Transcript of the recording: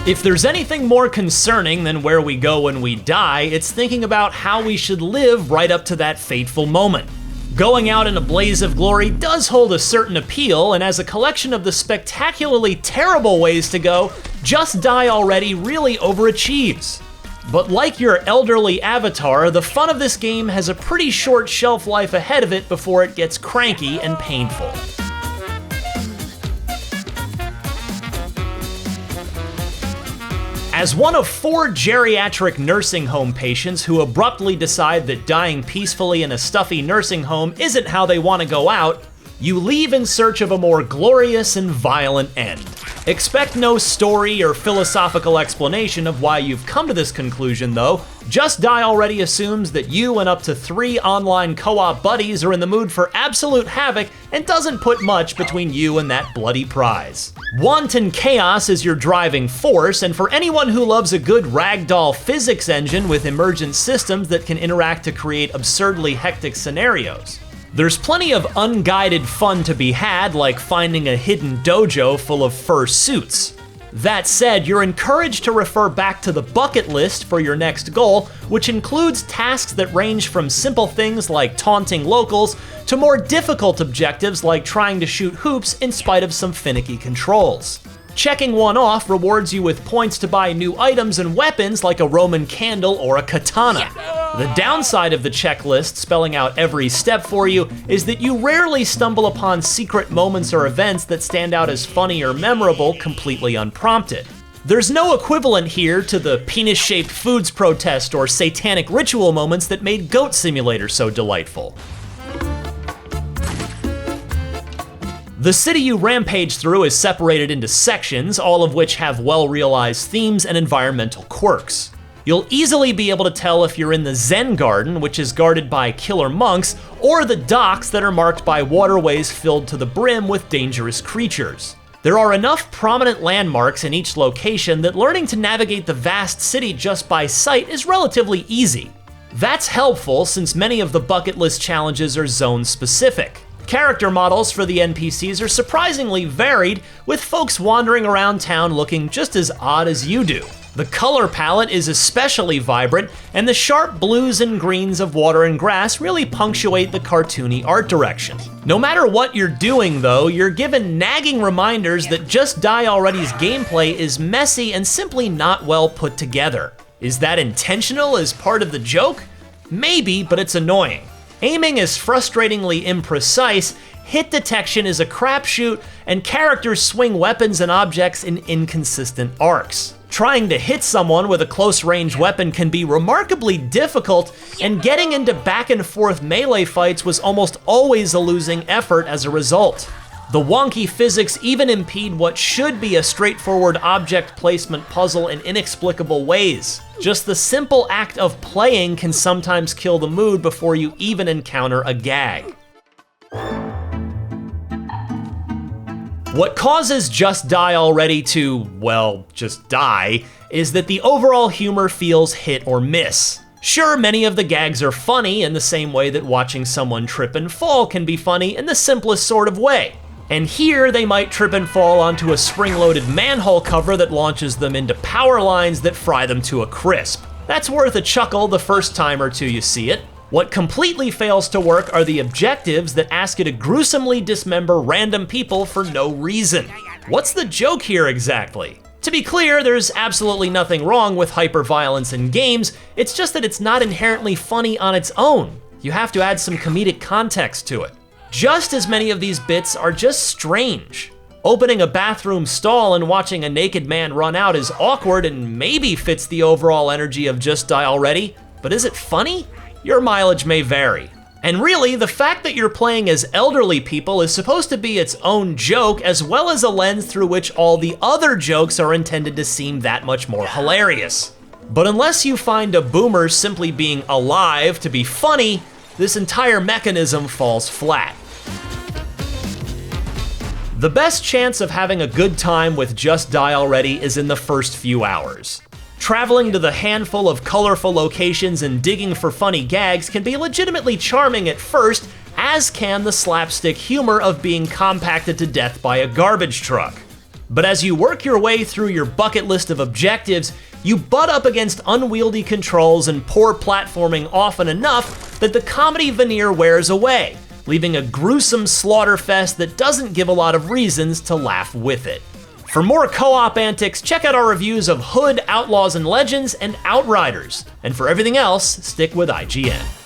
If there's anything more concerning than where we go when we die, it's thinking about how we should live right up to that fateful moment. Going out in a blaze of glory does hold a certain appeal, and as a collection of the spectacularly terrible ways to go, Just Die Already really overachieves. But like your elderly avatar, the fun of this game has a pretty short shelf life ahead of it before it gets cranky and painful. As one of 4 geriatric nursing home patients who abruptly decide that dying peacefully in a stuffy nursing home isn't how they want to go out, you leave in search of a more glorious and violent end. Expect no story or philosophical explanation of why you've come to this conclusion, though. Just Die Already assumes that you and up to 3 online co-op buddies are in the mood for absolute havoc and doesn't put much between you and that bloody prize. Wanton chaos is your driving force, and for anyone who loves a good ragdoll physics engine with emergent systems that can interact to create absurdly hectic scenarios. There's plenty of unguided fun to be had, like finding a hidden dojo full of fur suits. That said, you're encouraged to refer back to the bucket list for your next goal, which includes tasks that range from simple things like taunting locals to more difficult objectives like trying to shoot hoops in spite of some finicky controls. Checking one off rewards you with points to buy new items and weapons like a Roman candle or a katana. The downside of the checklist, spelling out every step for you, is that you rarely stumble upon secret moments or events that stand out as funny or memorable completely unprompted. There's no equivalent here to the penis-shaped foods protest or satanic ritual moments that made Goat Simulator so delightful. The city you rampage through is separated into sections, all of which have well-realized themes and environmental quirks. You'll easily be able to tell if you're in the Zen Garden, which is guarded by killer monks, or the docks that are marked by waterways filled to the brim with dangerous creatures. There are enough prominent landmarks in each location that learning to navigate the vast city just by sight is relatively easy. That's helpful since many of the bucket list challenges are zone-specific. Character models for the NPCs are surprisingly varied, with folks wandering around town looking just as odd as you do. The color palette is especially vibrant, and the sharp blues and greens of water and grass really punctuate the cartoony art direction. No matter what you're doing, though, you're given nagging reminders that Just Die Already's gameplay is messy and simply not well put together. Is that intentional as part of the joke? Maybe, but it's annoying. Aiming is frustratingly imprecise, hit detection is a crapshoot, and characters swing weapons and objects in inconsistent arcs. Trying to hit someone with a close-range weapon can be remarkably difficult, and getting into back-and-forth melee fights was almost always a losing effort as a result. The wonky physics even impede what should be a straightforward object placement puzzle in inexplicable ways. Just the simple act of playing can sometimes kill the mood before you even encounter a gag. What causes Just Die Already to, well, just die, is that the overall humor feels hit or miss. Sure, many of the gags are funny in the same way that watching someone trip and fall can be funny in the simplest sort of way. And here, they might trip and fall onto a spring-loaded manhole cover that launches them into power lines that fry them to a crisp. That's worth a chuckle the first time or two you see it. What completely fails to work are the objectives that ask you to gruesomely dismember random people for no reason. What's the joke here exactly? To be clear, there's absolutely nothing wrong with hyperviolence in games, it's just that it's not inherently funny on its own. You have to add some comedic context to it. Just as many of these bits are just strange. Opening a bathroom stall and watching a naked man run out is awkward and maybe fits the overall energy of Just Die Already, but is it funny? Your mileage may vary. And really, the fact that you're playing as elderly people is supposed to be its own joke, as well as a lens through which all the other jokes are intended to seem that much more hilarious. But unless you find a boomer simply being alive to be funny, this entire mechanism falls flat. The best chance of having a good time with Just Die Already is in the first few hours. Traveling to the handful of colorful locations and digging for funny gags can be legitimately charming at first, as can the slapstick humor of being compacted to death by a garbage truck. But as you work your way through your bucket list of objectives, you butt up against unwieldy controls and poor platforming often enough that the comedy veneer wears away, leaving a gruesome slaughterfest that doesn't give a lot of reasons to laugh with it. For more co-op antics, check out our reviews of Hood, Outlaws and Legends, and Outriders. And for everything else, stick with IGN.